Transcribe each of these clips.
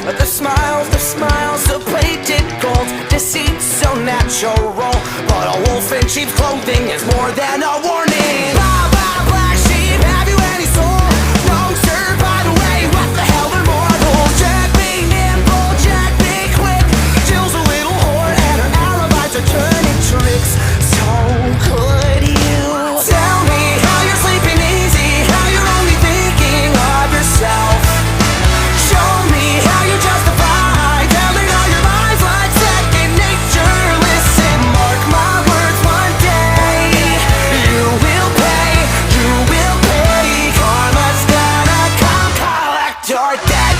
The smiles, the plated gold, deceit so natural. But a wolf in sheep's clothing is more than a warning. Blah, blah, black sheep, have you any soul? No, sir, by the way, what the hell are mortals? Jack be nimble, Jack be quick. Jill's a little whore and her alibis are turning tricks. So could you tell me how you're sleeping easy, how you're only thinking of yourself? Show me how you justify telling all your lies like second nature. Listen, mark my words, one day you will pay, you will pay. Karma's gonna come collect your debt.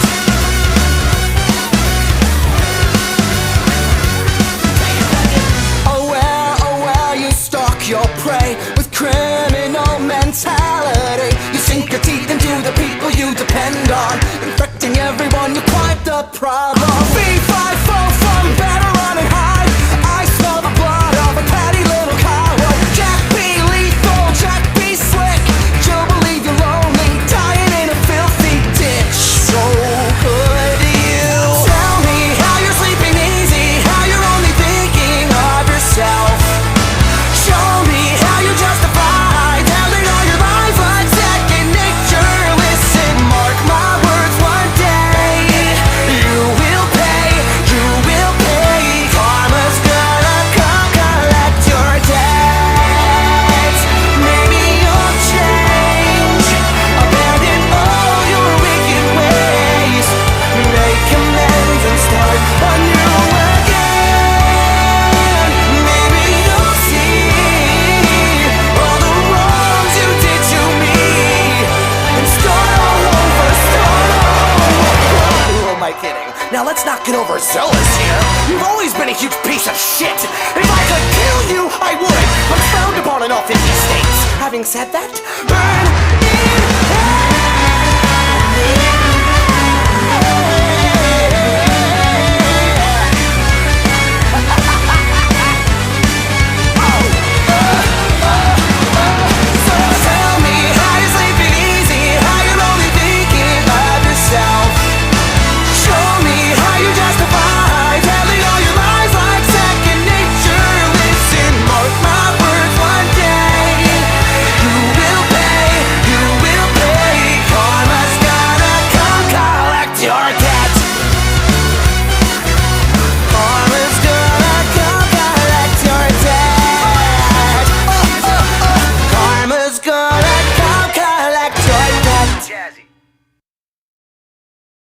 Oh well, you stalk your prey with criminal mentality. You sink your teeth into the people you depend on, infecting everyone, you quite the problem. V5 fall from better running high. I smell the blood of a petty little coward. Jack be lethal, Jack be slick. You'll believe you're lonely, dying in a filthy ditch. So could you tell me how you're sleeping easy, how you're only thinking of yourself? Show me how you justify telling all your lies like second nature. Listen, mark my words, one day you will pay, you will pay. Karma's gonna come collect your debt. Maybe you'll change, abandon all your wicked ways, make amends and start anew again. Maybe you'll see all the wrongs you did to me and start all over, start all over. Who am I kidding? Now let's not get overzealous here. You've always been a huge piece of shit. If I could kill you, I would. I'm frowned upon in all 50 states. Having said that, burn